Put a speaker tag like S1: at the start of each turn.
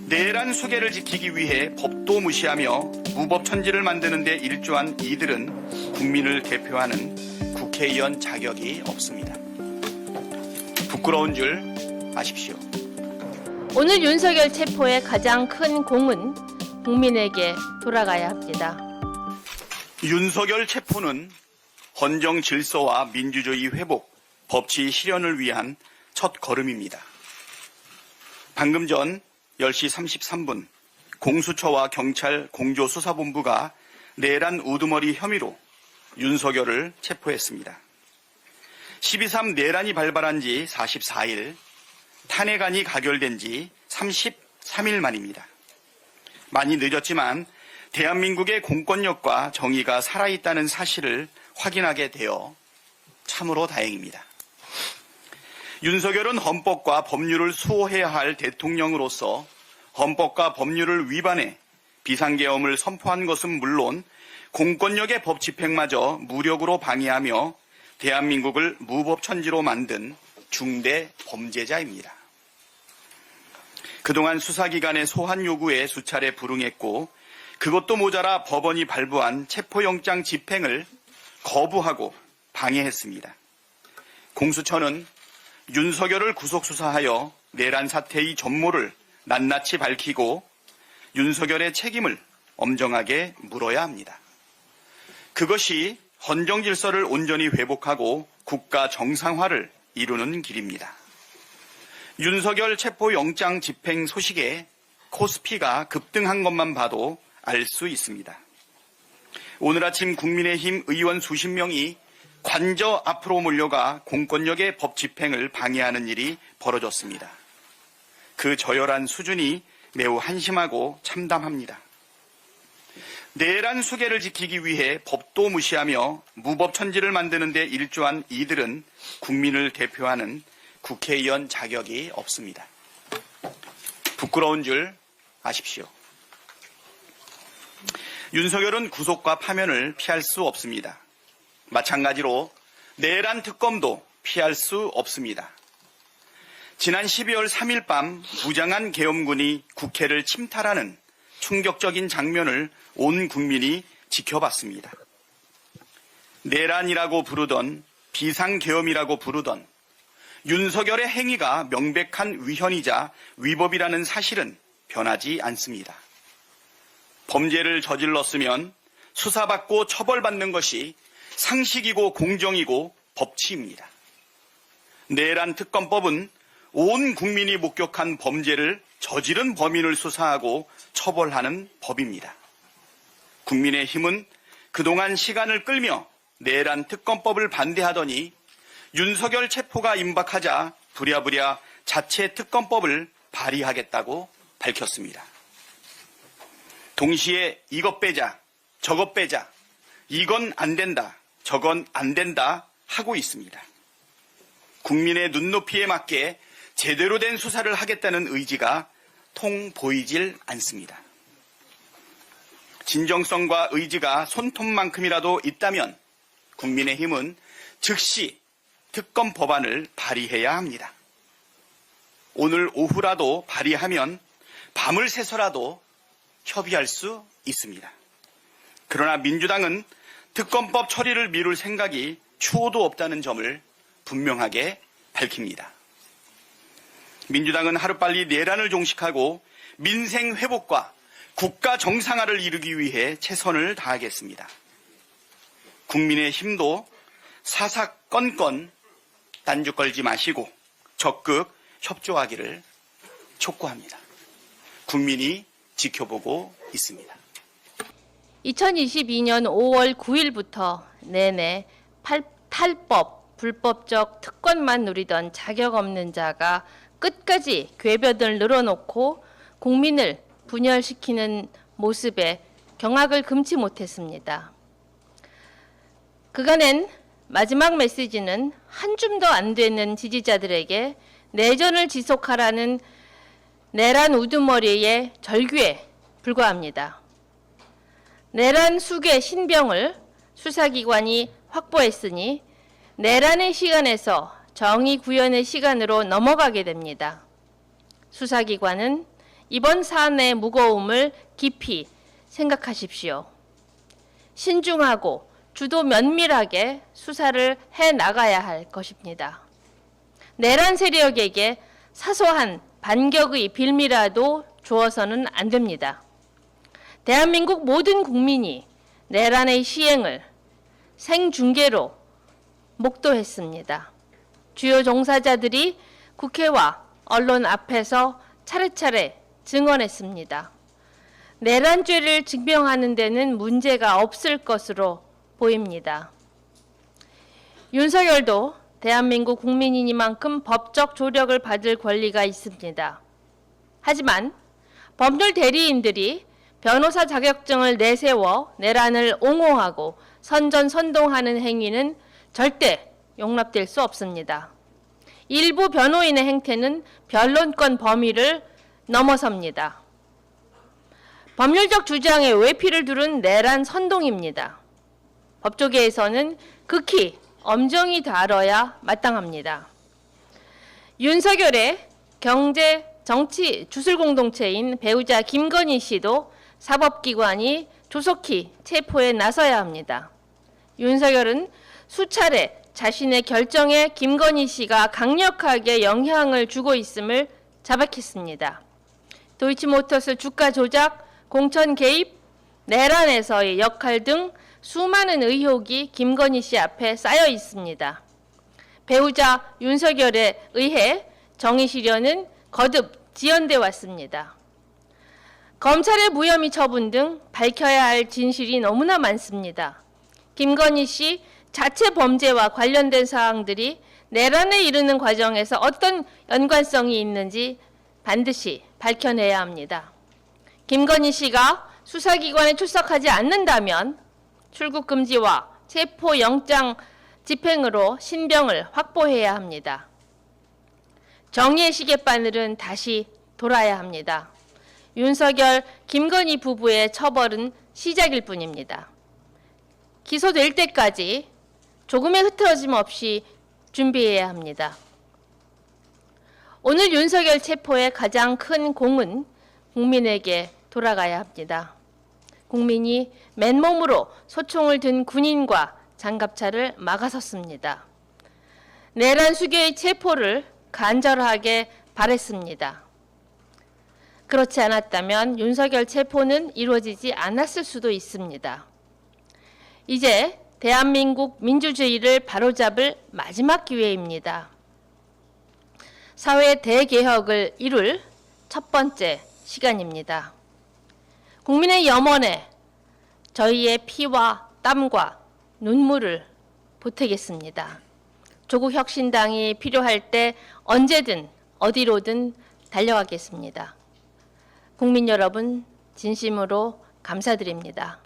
S1: 내란 수계를 지키기 위해 법도 무시하며 무법천지를 만드는 데 일조한 이들은 국민을 대표하는 국회의원 자격이 없습니다. 부끄러운 줄 아십시오.
S2: 오늘 윤석열 체포의 가장 큰 공은 국민에게 돌아가야 합니다.
S1: 윤석열 체포는 헌정 질서와 민주주의 회복, 법치 실현을 위한 첫 걸음입니다. 방금 전 10시 33분 공수처와 경찰 공조수사본부가 내란 우두머리 혐의로 윤석열을 체포했습니다. 12.3 내란이 발발한 지 44일, 탄핵안이 가결된 지 33일 만입니다. 많이 늦었지만 대한민국의 공권력과 정의가 살아있다는 사실을 확인하게 되어 참으로 다행입니다. 윤석열은 헌법과 법률을 수호해야 할 대통령으로서 헌법과 법률을 위반해 비상계엄을 선포한 것은 물론 공권력의 법 집행마저 무력으로 방해하며 대한민국을 무법천지로 만든 중대 범죄자입니다. 그동안 수사기관의 소환 요구에 수차례 불응했고 그것도 모자라 법원이 발부한 체포영장 집행을 거부하고 방해했습니다. 공수처는 윤석열을 구속수사하여 내란 사태의 전모를 낱낱이 밝히고 윤석열의 책임을 엄정하게 물어야 합니다. 그것이 헌정 질서를 온전히 회복하고 국가 정상화를 이루는 길입니다. 윤석열 체포영장 집행 소식에 코스피가 급등한 것만 봐도 알 수 있습니다. 오늘 아침 국민의힘 의원 수십 명이 관저 앞으로 몰려가 공권력의 법 집행을 방해하는 일이 벌어졌습니다. 그 저열한 수준이 매우 한심하고 참담합니다. 내란 수계를 지키기 위해 법도 무시하며 무법천지를 만드는 데 일조한 이들은 국민을 대표하는 국회의원 자격이 없습니다. 부끄러운 줄 아십시오. 윤석열은 구속과 파면을 피할 수 없습니다. 마찬가지로 내란 특검도 피할 수 없습니다. 지난 12월 3일 밤 무장한 계엄군이 국회를 침탈하는 충격적인 장면을 온 국민이 지켜봤습니다. 내란이라고 부르던 비상계엄이라고 부르던 윤석열의 행위가 명백한 위헌이자 위법이라는 사실은 변하지 않습니다. 범죄를 저질렀으면 수사받고 처벌받는 것이 상식이고 공정이고 법치입니다. 내란 특검법은 온 국민이 목격한 범죄를 저지른 범인을 수사하고 처벌하는 법입니다. 국민의힘은 그동안 시간을 끌며 내란 특검법을 반대하더니 윤석열 체포가 임박하자 부랴부랴 자체 특검법을 발의하겠다고 밝혔습니다. 동시에 이것 빼자, 저것 빼자, 이건 안 된다, 저건 안 된다 하고 있습니다. 국민의 눈높이에 맞게 제대로 된 수사를 하겠다는 의지가 통 보이질 않습니다. 진정성과 의지가 손톱만큼이라도 있다면 국민의힘은 즉시 특검 법안을 발의해야 합니다. 오늘 오후라도 발의하면 밤을 새서라도 협의할 수 있습니다. 그러나 민주당은 특검법 처리를 미룰 생각이 추호도 없다는 점을 분명하게 밝힙니다. 민주당은 하루빨리 내란을 종식하고 민생 회복과 국가 정상화를 이루기 위해 최선을 다하겠습니다. 국민의힘도 사사건건 단주 걸지 마시고 적극 협조하기를 촉구합니다. 국민이 지켜보고 있습니다.
S2: 2022년 5월 9일부터 내내 탈법, 불법적 특권만 누리던 자격 없는 자가 끝까지 궤변을 늘어놓고 국민을 분열시키는 모습에 경악을 금치 못했습니다. 그간엔 마지막 메시지는 한 줌도 안 되는 지지자들에게 내전을 지속하라는 내란 우두머리의 절규에 불과합니다. 내란 수괴 신병을 수사기관이 확보했으니 내란의 시간에서 정의 구현의 시간으로 넘어가게 됩니다. 수사기관은 이번 사안의 무거움을 깊이 생각하십시오. 신중하고 주도 면밀하게 수사를 해 나가야 할 것입니다. 내란 세력에게 사소한 반격의 빌미라도 주어서는 안 됩니다. 대한민국 모든 국민이 내란의 시행을 생중계로 목도했습니다. 주요 종사자들이 국회와 언론 앞에서 차례차례 증언했습니다. 내란죄를 증명하는 데는 문제가 없을 것으로 보입니다. 윤석열도 대한민국 국민이니만큼 법적 조력을 받을 권리가 있습니다. 하지만 법률 대리인들이 변호사 자격증을 내세워 내란을 옹호하고 선전선동하는 행위는 절대 용납될 수 없습니다. 일부 변호인의 행태는 변론권 범위를 넘어섭니다. 법률적 주장에 외피를 두른 내란 선동입니다. 법조계에서는 극히 엄정히 다뤄야 마땅합니다. 윤석열의 경제, 정치 주술공동체인 배우자 김건희 씨도 사법기관이 조속히 체포에 나서야 합니다. 윤석열은 수차례 자신의 결정에 김건희 씨가 강력하게 영향을 주고 있음을 자백했습니다. 도이치모터스 주가 조작, 공천 개입, 내란에서의 역할 등 수많은 의혹이 김건희 씨 앞에 쌓여 있습니다. 배우자 윤석열에 의해 정의 실현은 거듭 지연돼 왔습니다. 검찰의 무혐의 처분 등 밝혀야 할 진실이 너무나 많습니다. 김건희 씨 자체 범죄와 관련된 사항들이 내란에 이르는 과정에서 어떤 연관성이 있는지 반드시 밝혀내야 합니다. 김건희 씨가 수사기관에 출석하지 않는다면 출국 금지와 체포영장 집행으로 신병을 확보해야 합니다. 정의의 시계바늘은 다시 돌아야 합니다. 윤석열, 김건희 부부의 처벌은 시작일 뿐입니다. 기소될 때까지 조금의 흐트러짐 없이 준비해야 합니다. 오늘 윤석열 체포의 가장 큰 공은 국민에게 돌아가야 합니다. 국민이 맨몸으로 소총을 든 군인과 장갑차를 막아섰습니다. 내란 수괴의 체포를 간절하게 바랬습니다. 그렇지 않았다면 윤석열 체포는 이루어지지 않았을 수도 있습니다. 이제 대한민국 민주주의를 바로잡을 마지막 기회입니다. 사회 대개혁을 이룰 첫 번째 시간입니다. 국민의 염원에 저희의 피와 땀과 눈물을 보태겠습니다. 조국혁신당이 필요할 때 언제든 어디로든 달려가겠습니다. 국민 여러분, 진심으로 감사드립니다.